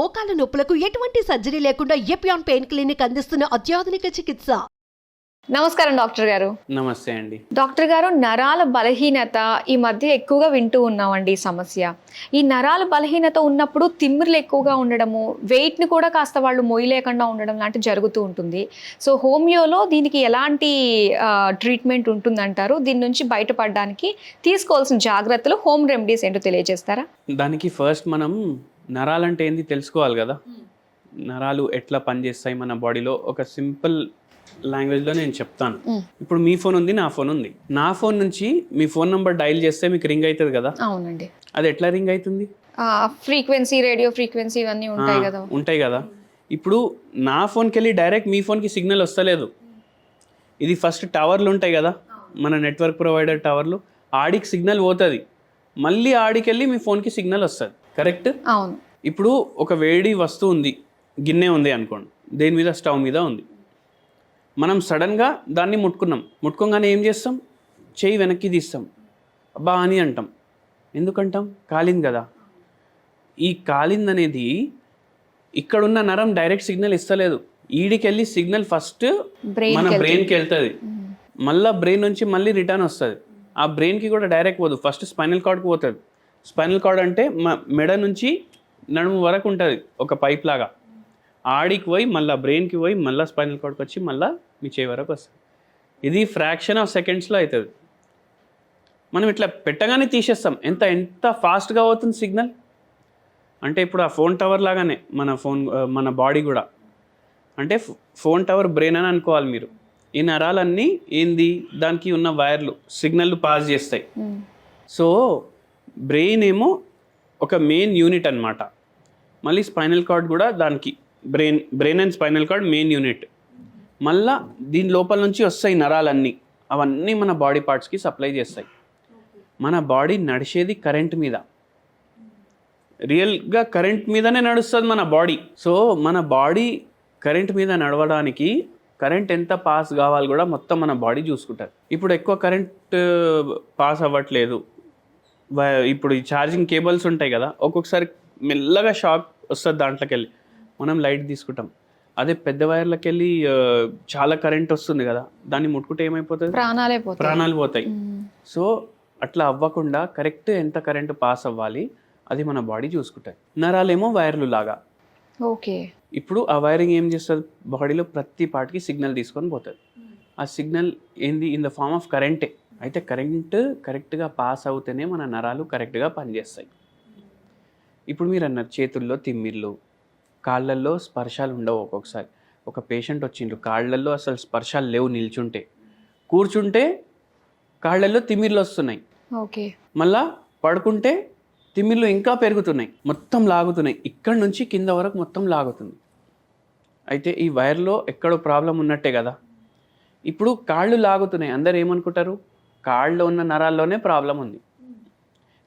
మోకాల నొప్పులకు ఎటువంటి సర్జరీ లేకుండా ఎపియాన్ పెయిన్ క్లినిక్ అందిస్తున్న అత్యాధునిక చికిత్స. నమస్కారం డాక్టర్ గారు. నమస్తే అండి. డాక్టర్ గారు, నరాల బలహీనత ఈ మధ్య ఎక్కువగా వింటూ ఉన్నామండి ఈ సమస్య. ఈ నరాల బలహీనత ఉన్నప్పుడు తిమ్మిర్లు ఎక్కువగా ఉండడము, వెయిట్ని కూడా కాస్త వాళ్ళు మొయ్యలేకుండా ఉండడం లాంటివి జరుగుతూ ఉంటుంది. సో హోమియోలో దీనికి ఎలాంటి ట్రీట్మెంట్ ఉంటుందంటారు? దీని నుంచి బయటపడడానికి తీసుకోవాల్సిన జాగ్రత్తలు, హోమ్ రెమెడీస్ ఏంటో తెలియజేస్తారా? దానికి ఫస్ట్ మనం నరాలంటే ఏంది తెలుసుకోవాలి కదా. నరాలు ఎట్లా పనిచేస్తాయి మన బాడీలో ఒక సింపుల్ లాంగ్వేజ్లో నేను చెప్తాను. ఇప్పుడు మీ ఫోన్ ఉంది, నా ఫోన్ ఉంది. నా ఫోన్ నుంచి మీ ఫోన్ నంబర్ డైల్ చేస్తే మీకు రింగ్ అవుతుంది కదా. అవునండి. అది ఎట్లా రింగ్ అవుతుంది? ఫ్రీక్వెన్సీ, రేడియో ఫ్రీక్వెన్సీ ఇవన్నీ ఉంటాయి కదా. ఇప్పుడు నా ఫోన్కి వెళ్ళి డైరెక్ట్ మీ ఫోన్కి సిగ్నల్ వస్తలేదు. ఇది ఫస్ట్ టవర్లు ఉంటాయి కదా, మన నెట్వర్క్ ప్రొవైడర్ టవర్లు. ఆడికి సిగ్నల్ పోతుంది, మళ్ళీ ఆడికి వెళ్ళి మీ ఫోన్కి సిగ్నల్ వస్తుంది. కరెక్ట్? అవును. ఇప్పుడు ఒక వేడి వస్తువు ఉంది, గిన్నె ఉంది అనుకోండి, దేని మీద, స్టవ్ మీద ఉంది. మనం సడన్గా దాన్ని ముట్టుకోగానే ఏం చేస్తాం? చేయి వెనక్కి తీస్తాం, అబ్బా అని అంటాం. ఎందుకంటాం? కాలింది కదా. ఈ కాలింది అనేది ఇక్కడున్న నరం డైరెక్ట్ సిగ్నల్ ఇస్తలేదు. ఈడికి వెళ్ళి సిగ్నల్ ఫస్ట్ మన బ్రెయిన్కి వెళ్తుంది, మళ్ళీ బ్రెయిన్ నుంచి మళ్ళీ రిటర్న్ వస్తుంది. ఆ బ్రెయిన్కి కూడా డైరెక్ట్ పోదు, ఫస్ట్ స్పైనల్ కార్డ్కి పోతుంది. స్పైనల్ కార్డ్ అంటే మెడ నుంచి నడుము వరకు ఉంటుంది ఒక పైప్ లాగా. ఆడికి పోయి మళ్ళీ బ్రెయిన్కి పోయి మళ్ళీ స్పైనల్ కార్డ్కి వచ్చి మళ్ళీ మీ చేయి వరకు వస్తుంది. ఇది ఫ్రాక్షన్ ఆఫ్ సెకండ్స్లో అవుతుంది. మనం ఇట్లా పెట్టగానే తీసేస్తాం. ఎంత ఫాస్ట్గా అవుతుంది సిగ్నల్ అంటే, ఇప్పుడు ఆ ఫోన్ టవర్ లాగానే మన బాడీ కూడా. అంటే ఫోన్ టవర్ బ్రెయిన్ అని అనుకోవాలి మీరు. ఈ నరాలన్నీ ఏంది, దానికి ఉన్న వైర్లు సిగ్నల్ పాస్ చేస్తాయి. సో బ్రెయిన్ ఏమో ఒక మెయిన్ యూనిట్ అన్నమాట. మళ్ళీ స్పైనల్ కార్డ్ కూడా దానికి brain and spinal cord main unit. మళ్ళా దీని లోపల నుంచి వస్తాయి నరాలన్నీ, అవన్నీ మన బాడీ పార్ట్స్కి సప్లై చేస్తాయి. మన బాడీ నడిచేది కరెంట్ మీద, రియల్గా కరెంట్ మీదనే నడుస్తుంది మన బాడీ. సో మన బాడీ కరెంట్ మీద నడవడానికి కరెంట్ ఎంత పాస్ కావాలి కూడా మొత్తం మన బాడీ చూసుకుంటుంది. ఇప్పుడు ఎక్కువ కరెంట్ పాస్ అవ్వట్లేదు. ఇప్పుడు ఈ ఛార్జింగ్ కేబుల్స్ ఉంటాయి కదా, ఒక్కొక్కసారి మెల్లగా షాక్ వస్తుంది, దాంట్లోకి వెళ్ళి మనం లైట్ తీసుకుంటాం. అదే పెద్ద వైర్లకి వెళ్ళి చాలా కరెంట్ వస్తుంది కదా, దాన్ని ముట్టుకుంటే ఏమైపోతుంది? ప్రాణాలు పోతాయి. సో అట్లా అవ్వకుండా కరెక్ట్ ఎంత కరెంట్ పాస్ అవ్వాలి అది మన బాడీ చూసుకుంటుంది. నరాలేమో వైర్లు లాగా. ఓకే. ఇప్పుడు ఆ వైరింగ్ ఏం చేస్తుంది? బాడీలో ప్రతి పార్ట్కి సిగ్నల్ తీసుకొని పోతుంది. ఆ సిగ్నల్ ఏంది? ఇన్ ద ఫార్మ్ ఆఫ్ కరెంటే. అయితే కరెంట్ కరెక్ట్గా పాస్ అవుతేనే మన నరాలు కరెక్ట్గా పనిచేస్తాయి. ఇప్పుడు మీరు అన్నారు చేతుల్లో తిమ్మిర్లు, కాళ్ళల్లో స్పర్శాలు ఉండవు. ఒక్కొక్కసారి ఒక పేషెంట్ వచ్చిండ్రు, కాళ్ళల్లో అసలు స్పర్శాలు లేవు, నిల్చుంటే. కూర్చుంటే కాళ్ళల్లో తిమ్మిర్లు వస్తున్నాయి. ఓకే. మళ్ళా పడుకుంటే తిమ్మిర్లు ఇంకా పెరుగుతున్నాయి, మొత్తం లాగుతున్నాయి, ఇక్కడ నుంచి కింద వరకు మొత్తం లాగుతుంది. అయితే ఈ వైర్లో ఎక్కడో ప్రాబ్లం ఉన్నట్టే కదా. ఇప్పుడు కాళ్ళు లాగుతున్నాయి, అందరు ఏమనుకుంటారు? కాళ్ళలో ఉన్న నరాల్లోనే ప్రాబ్లం ఉంది.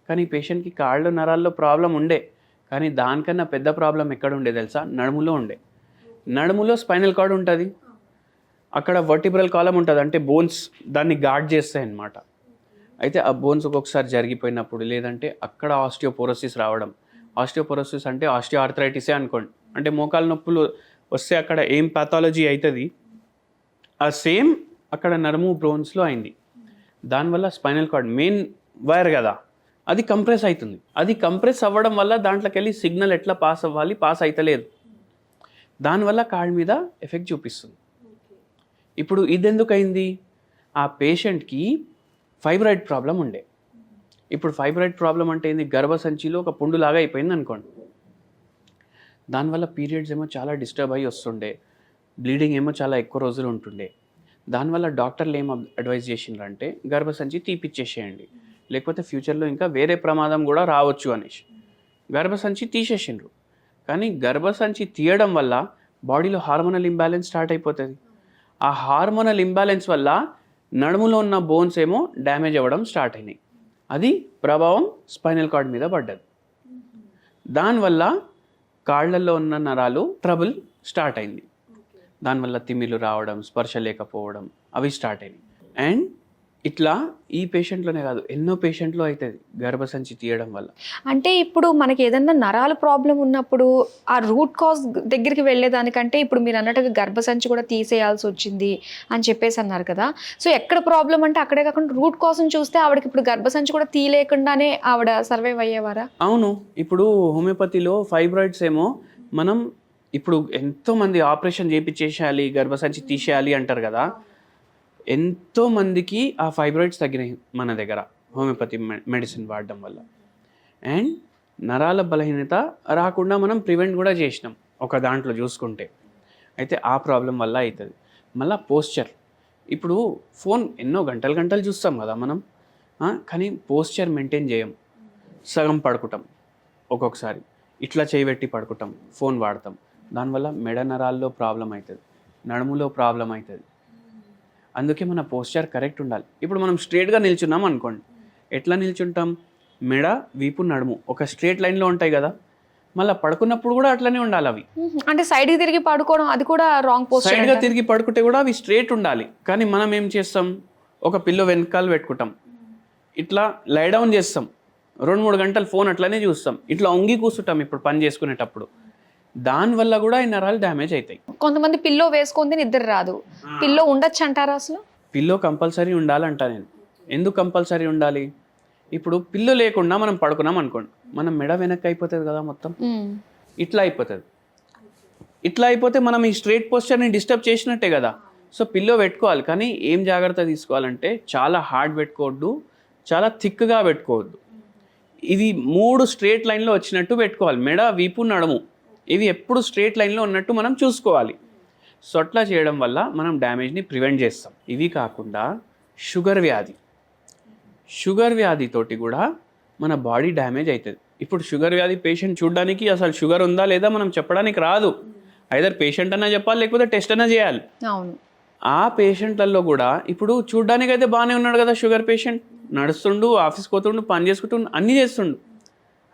కానీ పేషెంట్కి కాళ్ళు నరాల్లో ప్రాబ్లం ఉండే, కానీ దానికన్నా పెద్ద ప్రాబ్లం ఎక్కడ ఉండే తెలుసా? నడుములో ఉండే. నడుములో స్పైనల్ కార్డ్ ఉంటుంది, అక్కడ వర్టిబ్రల్ కాలం ఉంటుంది, అంటే బోన్స్ దాన్ని గార్డ్ చేస్తాయి అన్నమాట. అయితే ఆ బోన్స్ ఒక్కొక్కసారి జరిగిపోయినప్పుడు, లేదంటే అక్కడ ఆస్టియోపోరోసిస్ రావడం. ఆస్టియోపోరోసిస్ అంటే ఆస్టియో ఆర్థరైటిసే అనుకోండి. అంటే మోకాలు నొప్పులు వస్తే అక్కడ ఏం పాథాలజీ అవుతుంది, ఆ సేమ్ అక్కడ నరము బోన్స్లో అయింది. దానివల్ల స్పైనల్ కార్డ్ మెయిన్ వైర్ కదా, అది కంప్రెస్ అవుతుంది. అది కంప్రెస్ అవ్వడం వల్ల దాంట్లోకి వెళ్ళి సిగ్నల్ ఎట్లా పాస్ అవ్వాలి, పాస్ అవుతలేదు. దానివల్ల కాళ్ళ మీద ఎఫెక్ట్ చూపిస్తుంది. ఇప్పుడు ఇది ఎందుకు అయింది? ఆ పేషెంట్కి ఫైబ్రాయిడ్ ప్రాబ్లం ఉండే. ఇప్పుడు ఫైబ్రాయిడ్ ప్రాబ్లం అంటే ఏంది? గర్భసంచిలో ఒక పుండులాగా అయిపోయింది అనుకోండి. దానివల్ల పీరియడ్స్ ఏమో చాలా డిస్టర్బ్ అయ్యి వస్తుండే, బ్లీడింగ్ ఏమో చాలా ఎక్కువ రోజులు ఉంటుండే. దానివల్ల డాక్టర్లు ఏం అడ్వైజ్ చేసిండ్రంటే గర్భసంచి తీపిచ్చేసేయండి, లేకపోతే ఫ్యూచర్లో ఇంకా వేరే ప్రమాదం కూడా రావచ్చు అనేసి గర్భసంచి తీసేసిండ్రు. కానీ గర్భసంచి తీయడం వల్ల బాడీలో హార్మోనల్ ఇంబ్యాలెన్స్ స్టార్ట్ అయిపోతుంది. ఆ హార్మోనల్ ఇంబ్యాలెన్స్ వల్ల నడుములో ఉన్న బోన్స్ ఏమో డ్యామేజ్ అవ్వడం స్టార్ట్ అయినాయి. అది ప్రభావం స్పైనల్ కార్డ్ మీద పడ్డది. దానివల్ల కాళ్ళల్లో ఉన్న నరాలు ట్రబుల్ స్టార్ట్ అయింది. దానివల్ల తిమ్మిలు రావడం, స్పర్శ లేకపోవడం అవి స్టార్ట్ అయినాయి. అండ్ ఇట్లా ఈ పేషెంట్లోనే కాదు, ఎన్నో పేషెంట్లో అవుతుంది గర్భసంచి తీయడం వల్ల. అంటే ఇప్పుడు మనకి ఏదన్నా నరాల ప్రాబ్లం ఉన్నప్పుడు ఆ రూట్ కాజ్ దగ్గరికి వెళ్ళేదానికంటే ఇప్పుడు మీరు అన్నట్టుగా గర్భసంచి కూడా తీసేయాల్సి వచ్చింది అని చెప్పేసి అన్నారు కదా. సో ఎక్కడ ప్రాబ్లం అంటే అక్కడే కాకుండా రూట్ కాజ్ని చూస్తే ఆవిడకి ఇప్పుడు గర్భసంచి కూడా తీయలేకుండానే ఆవిడ సర్వైవ్ అయ్యేవారా? అవును, ఇప్పుడు హోమియోపతిలో ఫైబ్రాయిడ్స్ ఏమో మనం ఇప్పుడు ఎంతోమంది ఆపరేషన్ చేయించేసేయాలి, గర్భసంచి తీసేయాలి అంటారు కదా. ఎంతోమందికి ఆ ఫైబ్రాయిడ్స్ తగ్గినాయి మన దగ్గర హోమియోపతి మెడిసిన్ వాడడం వల్ల. అండ్ నరాల బలహీనత రాకుండా మనం ప్రివెంట్ కూడా చేసినాం ఒక దాంట్లో చూసుకుంటే. అయితే ఆ ప్రాబ్లం వల్ల అవుతుంది. మళ్ళీ పోస్చర్, ఇప్పుడు ఫోన్ ఎన్నో గంటలు చూస్తాం కదా మనం, కానీ పోస్చర్ మెయింటైన్ చేయం, సగం పడుకుంటాం, ఒక్కొక్కసారి ఇట్లా చేయబెట్టి పడుకుంటాం, ఫోన్ వాడతాం. దానివల్ల మెడ నరాల్లో ప్రాబ్లం అవుతుంది, నడుములో ప్రాబ్లం అవుతుంది. అందుకే మన పోస్చర్ కరెక్ట్ ఉండాలి. ఇప్పుడు మనం స్ట్రేట్గా నిల్చున్నాం అనుకోండి, ఎట్లా నిల్చుంటాం? మెడ, వీపు, నడుము ఒక స్ట్రేట్ లైన్లో ఉంటాయి కదా. మళ్ళీ పడుకున్నప్పుడు కూడా అట్లనే ఉండాలి అవి. అంటే సైడ్కి తిరిగి పడుకోవడం అది కూడా రాంగ్ పోస్చర్. సైడ్గా తిరిగి పడుకుంటే కూడా అవి స్ట్రేట్ ఉండాలి. కానీ మనం ఏం చేస్తాం, ఒక పిల్లో వెనకాల పెట్టుకుంటాం, ఇట్లా లై డౌన్ చేస్తాం, 2-3 గంటలు ఫోన్ అట్లనే చూస్తాం, ఇట్లా వంగి కూర్చుంటాం ఇప్పుడు పని చేసుకునేటప్పుడు. దానివల్ల కూడా ఈ నరాలు డ్యామేజ్ అవుతాయి. కొంతమంది పిల్లో వేసుకుంది నిద్ర రాదు, పిల్లో ఉండొచ్చు అంటారా? అసలు పిల్లో కంపల్సరీ ఉండాలంట నేను. ఎందుకు కంపల్సరీ ఉండాలి? ఇప్పుడు పిల్లో లేకుండా మనం పడుకున్నాం అనుకోండి, మనం మెడ వెనక్కి అయిపోతుంది కదా, మొత్తం ఇట్లా అయిపోతుంది. ఇట్లా అయిపోతే మనం ఈ స్ట్రేట్ పోస్చర్ని డిస్టర్బ్ చేసినట్టే కదా. సో పిల్లో పెట్టుకోవాలి, కానీ ఏం జాగ్రత్త తీసుకోవాలంటే చాలా హార్డ్ పెట్టుకోవద్దు, చాలా థిక్గా పెట్టుకోవద్దు. ఇవి 3 స్ట్రేట్ లైన్లో వచ్చినట్టు పెట్టుకోవాలి. మెడ, వీపు, నడుము ఇవి ఎప్పుడు స్ట్రేట్ లైన్లో ఉన్నట్టు మనం చూసుకోవాలి. సో అట్లా చేయడం వల్ల మనం డ్యామేజ్ని ప్రివెంట్ చేస్తాం. ఇవి కాకుండా షుగర్ వ్యాధితోటి కూడా మన బాడీ డ్యామేజ్ అవుతుంది. ఇప్పుడు షుగర్ వ్యాధి పేషెంట్ చూడడానికి అసలు షుగర్ ఉందా లేదా మనం చెప్పడానికి రాదు. ఐదర్ పేషెంట్ అన్నా చెప్పాలి, లేకపోతే టెస్ట్ అన్నా చేయాలి. అవును, ఆ పేషెంట్లలో కూడా ఇప్పుడు చూడడానికి అయితే బాగానే ఉన్నాడు కదా షుగర్ పేషెంట్, నడుస్తుండు, ఆఫీస్కి పోతుండు, పని చేసుకుంటుండు, అన్నీ చేస్తుండు.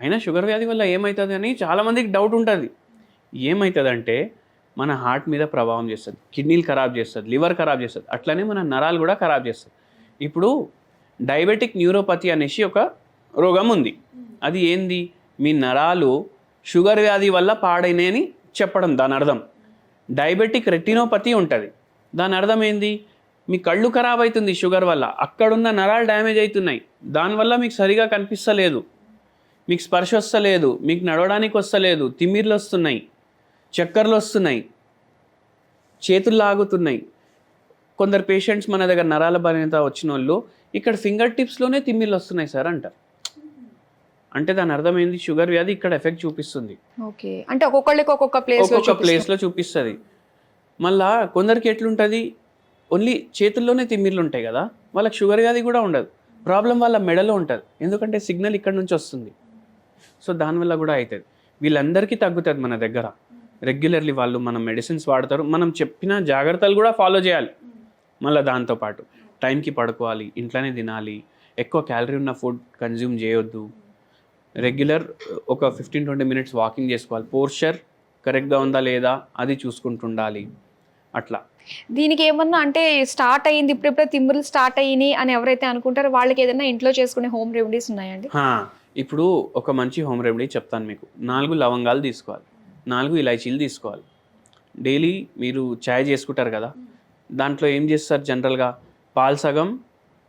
అయినా షుగర్ వ్యాధి వల్ల ఏమవుతుంది అని చాలామందికి డౌట్ ఉంటుంది. ఏమవుతుందంటే మన హార్ట్ మీద ప్రభావం చేస్తుంది, కిడ్నీలు ఖరాబ్ చేస్తుంది, లివర్ ఖరాబ్ చేస్తుంది, అట్లనే మన నరాలు కూడా ఖరాబ్ చేస్తుంది. ఇప్పుడు డయాబెటిక్ న్యూరోపతి అనేసి ఒక రోగం ఉంది. అది ఏంది? మీ నరాలు షుగర్ వ్యాధి వల్ల పాడైనాయని చెప్పడం దాని అర్థం. డయాబెటిక్ రెటినోపతి ఉంటుంది, దాని అర్థం ఏంది? మీ కళ్ళు ఖరాబ్ అవుతుంది షుగర్ వల్ల, అక్కడున్న నరాలు డ్యామేజ్ అవుతున్నాయి, దానివల్ల మీకు సరిగా కనిపిస్తలేదు, మీకు స్పర్శ వస్తలేదు, మీకు నడవడానికి వస్తలేదు, తిమ్మిర్లు వస్తున్నాయి, చక్కర్లు వస్తున్నాయి, చేతులు లాగుతున్నాయి. కొందరు పేషెంట్స్ మన దగ్గర నరాల బలహీనత వచ్చిన వాళ్ళు ఇక్కడ ఫింగర్ టిప్స్లోనే తిమ్మిర్లు వస్తున్నాయి సార్ అంటారు. అంటే దాని అర్థం ఏంది? షుగర్ వ్యాధి ఇక్కడ ఎఫెక్ట్ చూపిస్తుంది. ఓకే, అంటే ఒక్కొక్కళ్ళకి ఒక్కొక్క ప్లేస్లో చూపిస్తుంది. మళ్ళా కొందరికి ఎట్లుంటుంది, ఓన్లీ చేతుల్లోనే తిమ్మిర్లు ఉంటాయి కదా, వాళ్ళకి షుగర్ వ్యాధి కూడా ఉండదు, ప్రాబ్లం వాళ్ళ మెడలో ఉంటుంది, ఎందుకంటే సిగ్నల్ ఇక్కడ నుంచి వస్తుంది. సో దానివల్ల కూడా అవుతుంది. వీళ్ళందరికీ తగ్గుతుంది మన దగ్గర. రెగ్యులర్లీ వాళ్ళు మనం మెడిసిన్స్ వాడతారు, మనం చెప్పిన జాగ్రత్తలు కూడా ఫాలో చేయాలి. మళ్ళీ దాంతోపాటు టైంకి పడుకోవాలి, ఇంట్లోనే తినాలి, ఎక్కువ క్యాలరీ ఉన్న ఫుడ్ కన్జ్యూమ్ చేయొద్దు, రెగ్యులర్ ఒక 15-20 మినిట్స్ వాకింగ్ చేసుకోవాలి, పోస్చర్ కరెక్ట్గా ఉందా లేదా అది చూసుకుంటుండాలి. అట్లా దీనికి ఏమన్నా అంటే స్టార్ట్ అయ్యింది ఇప్పుడే తిమ్మిర్లు స్టార్ట్ అయ్యినాయి అని ఎవరైతే అనుకుంటారో వాళ్ళకి ఏదైనా ఇంట్లో చేసుకునే హోమ్ రెమెడీస్ ఉన్నాయండి? ఇప్పుడు ఒక మంచి హోమ్ రెమెడీ చెప్తాను మీకు. 4 లవంగాలు తీసుకోవాలి, 4 ఇలాచీలు తీసుకోవాలి. డైలీ మీరు చాయ్ చేసుకుంటారు కదా, దాంట్లో ఏం చేస్తారు జనరల్గా? పాలు సగం,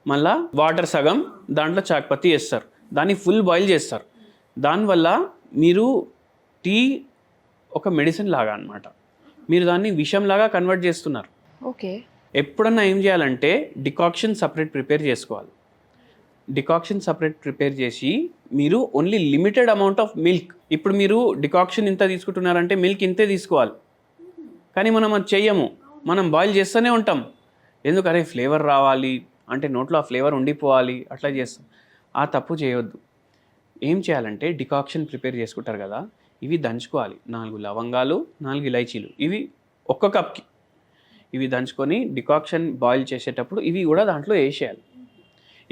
మళ్ళా వాటర్ సగం, దాంట్లో చాక్పత్తి వేస్తారు, దాన్ని ఫుల్ బాయిల్ చేస్తారు. దానివల్ల మీరు టీ ఒక మెడిసిన్ లాగా అన్నమాట, మీరు దాన్ని విషంలాగా కన్వర్ట్ చేస్తున్నారు. ఓకే, ఎప్పుడన్నా ఏం చేయాలంటే డికాక్షన్ సపరేట్ ప్రిపేర్ చేసుకోవాలి. డికాక్షన్ సపరేట్ ప్రిపేర్ చేసి మీరు only limited amount of milk, ఇప్పుడు మీరు డికాక్షన్ ఇంత తీసుకుంటున్నారంటే మిల్క్ ఇంతే తీసుకోవాలి. కానీ మనం అది చెయ్యము, మనం బాయిల్ చేస్తూనే ఉంటాం. ఎందుకరే ఫ్లేవర్ రావాలి అంటే నోట్లో ఆ ఫ్లేవర్ ఉండిపోవాలి, అట్లా చేస్తాం. ఆ తప్పు చేయొద్దు. ఏం చేయాలంటే డికాక్షన్ ప్రిపేర్ చేసుకుంటారు కదా, ఇవి దంచుకోవాలి. 4 లవంగాలు, 4 ఇలాచీలు, ఇవి 1 కప్కి ఇవి దంచుకొని డికాక్షన్ బాయిల్ చేసేటప్పుడు ఇవి కూడా దాంట్లో వేసేయాలి.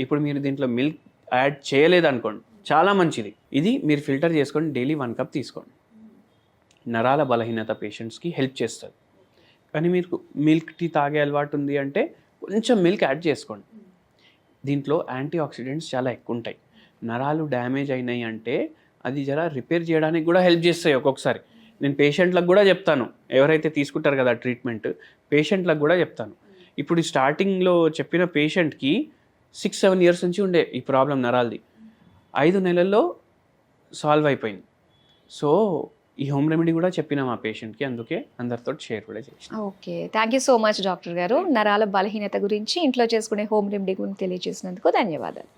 ఇప్పుడు మీరు దీంట్లో మిల్క్ యాడ్ చేయలేదనుకోండి, చాలా మంచిది. ఇది మీరు ఫిల్టర్ చేసుకొని డైలీ 1 కప్ తీసుకోండి. నరాల బలహీనత పేషెంట్స్కి హెల్ప్ చేస్తుంది. కానీ మీకు మిల్క్ టీ తాగే అలవాటు ఉంది అంటే కొంచెం మిల్క్ యాడ్ చేసుకోండి. దీంట్లో యాంటీ ఆక్సిడెంట్స్ చాలా ఎక్కువ ఉంటాయి. నరాలు డ్యామేజ్ అయినాయి అంటే అది జర రిపేర్ చేయడానికి కూడా హెల్ప్ చేస్తాయి ఒక్కొక్కసారి. నేను పేషెంట్లకు కూడా చెప్తాను, ఎవరైతే తీసుకుంటారు కదా ట్రీట్మెంట్, పేషెంట్లకు కూడా చెప్తాను. ఇప్పుడు ఈ స్టార్టింగ్లో చెప్పిన పేషెంట్కి 6-7 ఇయర్స్ నుంచి ఉండే ఈ ప్రాబ్లం నరాలది, 5 నెలల్లో సాల్వ్ అయిపోయింది. సో ఈ హోమ్ రెమెడీ కూడా చెప్పిన మా పేషెంట్కి, అందుకే అందరితో షేర్ కూడా చేసిన. Okay, thank you so much doctor గారు. నరాల బలహీనత గురించి ఇంట్లో చేసుకునే హోమ్ రెమెడీ గురించి తెలియజేసినందుకు ధన్యవాదాలు.